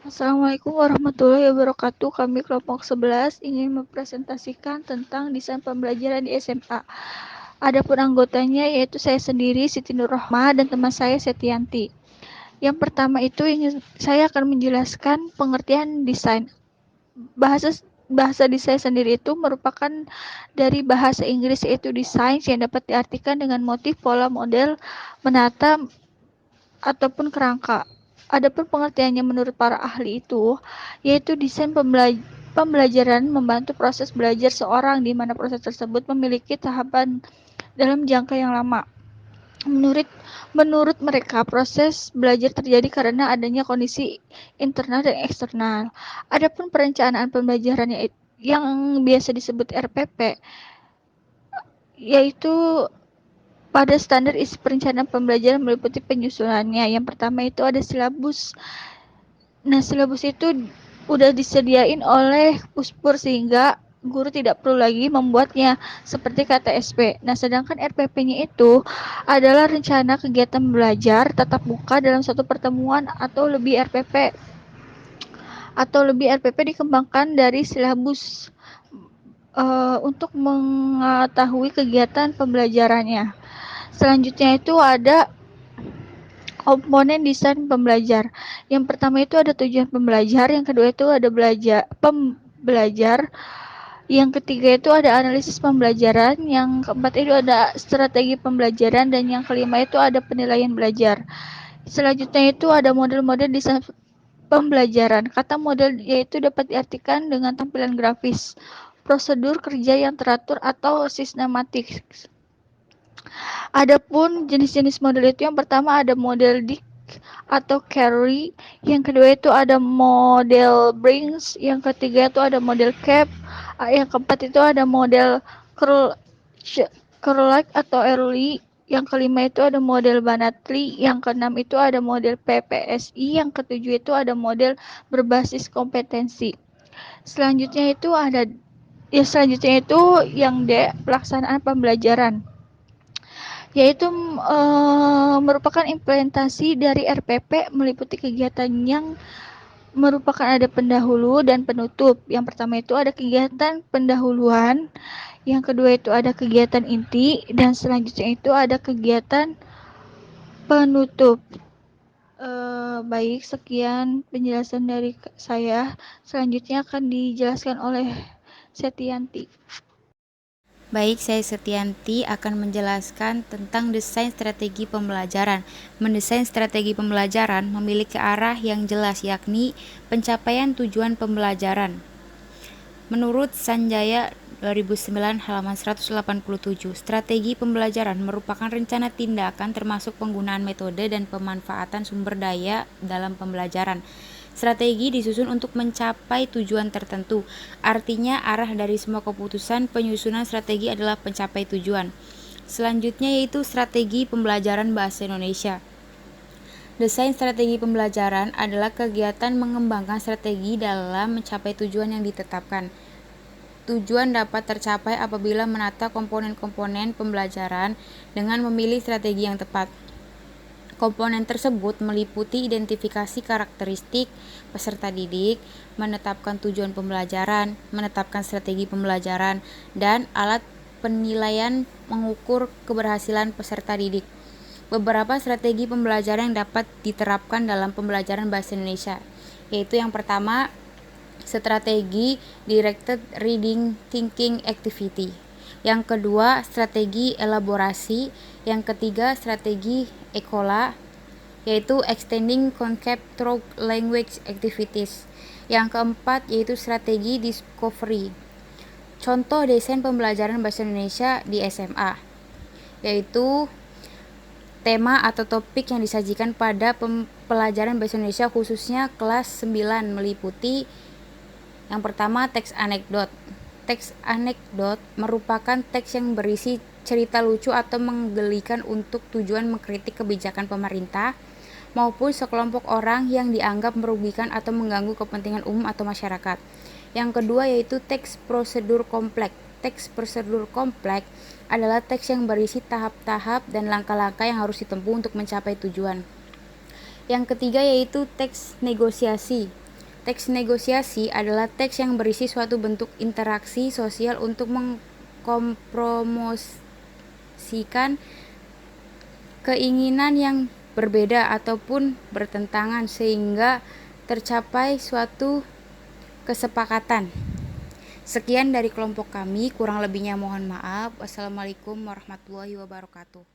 Assalamualaikum warahmatullahi wabarakatuh. Kami kelompok 11 ingin mempresentasikan tentang desain pembelajaran di SMA. Adapun anggotanya yaitu saya sendiri, Siti Nurrohmah, dan teman saya, Setianti. Yang pertama itu saya akan menjelaskan pengertian desain. Bahasa bahasa desain sendiri itu merupakan dari bahasa Inggris yaitu design yang dapat diartikan dengan motif, pola, model, menata, ataupun kerangka. Adapun pengertiannya menurut para ahli itu, yaitu desain pembelajaran membantu proses belajar seorang di mana proses tersebut memiliki tahapan dalam jangka yang lama. Menurut menurut mereka, proses belajar terjadi karena adanya kondisi internal dan eksternal. Adapun perencanaan pembelajaran yang biasa disebut RPP, yaitu pada standar isi perencanaan pembelajaran meliputi penyusunannya. Yang pertama itu ada silabus. Nah, silabus itu udah disediain oleh Puspur sehingga guru tidak perlu lagi membuatnya seperti KTSP. Nah, sedangkan RPP-nya itu adalah rencana kegiatan belajar tatap muka dalam satu pertemuan atau lebih RPP dikembangkan dari silabus untuk mengetahui kegiatan pembelajarannya. Selanjutnya itu ada komponen desain pembelajar. Yang pertama itu ada tujuan pembelajar, yang kedua itu ada pembelajar, yang ketiga itu ada analisis pembelajaran, yang keempat itu ada strategi pembelajaran, dan yang kelima itu ada penilaian belajar. Selanjutnya itu ada model-model desain pembelajaran. Kata model yaitu dapat diartikan dengan tampilan grafis, prosedur kerja yang teratur atau sistematik. Adapun jenis-jenis model itu yang pertama ada model Dick atau Carey, yang kedua itu ada model Brings, yang ketiga itu ada model Cap, yang keempat itu ada model Curlike atau Early, yang kelima itu ada model Banatli, yang keenam itu ada model PPSI, yang ketujuh itu ada model berbasis kompetensi. Selanjutnya itu yang D, pelaksanaan pembelajaran, yaitu merupakan implementasi dari RPP meliputi kegiatan yang merupakan ada pendahulu dan penutup. Yang pertama itu ada kegiatan pendahuluan, yang kedua itu ada kegiatan inti, dan selanjutnya itu ada kegiatan penutup. Baik, sekian penjelasan dari saya. Selanjutnya akan dijelaskan oleh Setianti. Baik, saya Setianti akan menjelaskan tentang desain strategi pembelajaran. Mendesain strategi pembelajaran memiliki arah yang jelas, yakni pencapaian tujuan pembelajaran. Menurut Sanjaya 2009 halaman 187, strategi pembelajaran merupakan rencana tindakan termasuk penggunaan metode dan pemanfaatan sumber daya dalam pembelajaran. Strategi disusun untuk mencapai tujuan tertentu. Artinya, arah dari semua keputusan penyusunan strategi adalah mencapai tujuan. Selanjutnya yaitu strategi pembelajaran bahasa Indonesia. Desain strategi pembelajaran adalah kegiatan mengembangkan strategi dalam mencapai tujuan yang ditetapkan. Tujuan dapat tercapai apabila menata komponen-komponen pembelajaran dengan memilih strategi yang tepat. Komponen tersebut meliputi identifikasi karakteristik peserta didik, menetapkan tujuan pembelajaran, menetapkan strategi pembelajaran, dan alat penilaian mengukur keberhasilan peserta didik. Beberapa strategi pembelajaran yang dapat diterapkan dalam pembelajaran bahasa Indonesia, yaitu yang pertama, strategi Directed Reading Thinking Activity. Yang kedua, strategi elaborasi. Yang ketiga, strategi ECOLA, yaitu Extending Concept Through Language Activities. Yang keempat, yaitu strategi discovery. Contoh desain pembelajaran bahasa Indonesia di SMA, yaitu tema atau topik yang disajikan pada pelajaran bahasa Indonesia khususnya kelas 9 meliputi yang pertama, teks anekdot. Teks anekdot merupakan teks yang berisi cerita lucu atau menggelikan untuk tujuan mengkritik kebijakan pemerintah maupun sekelompok orang yang dianggap merugikan atau mengganggu kepentingan umum atau masyarakat. Yang kedua yaitu teks prosedur kompleks. Teks prosedur kompleks adalah teks yang berisi tahap-tahap dan langkah-langkah yang harus ditempuh untuk mencapai tujuan. Yang ketiga yaitu teks negosiasi. Teks negosiasi adalah teks yang berisi suatu bentuk interaksi sosial untuk mengkompromosikan keinginan yang berbeda ataupun bertentangan sehingga tercapai suatu kesepakatan. Sekian dari kelompok kami, kurang lebihnya mohon maaf. Wassalamualaikum warahmatullahi wabarakatuh.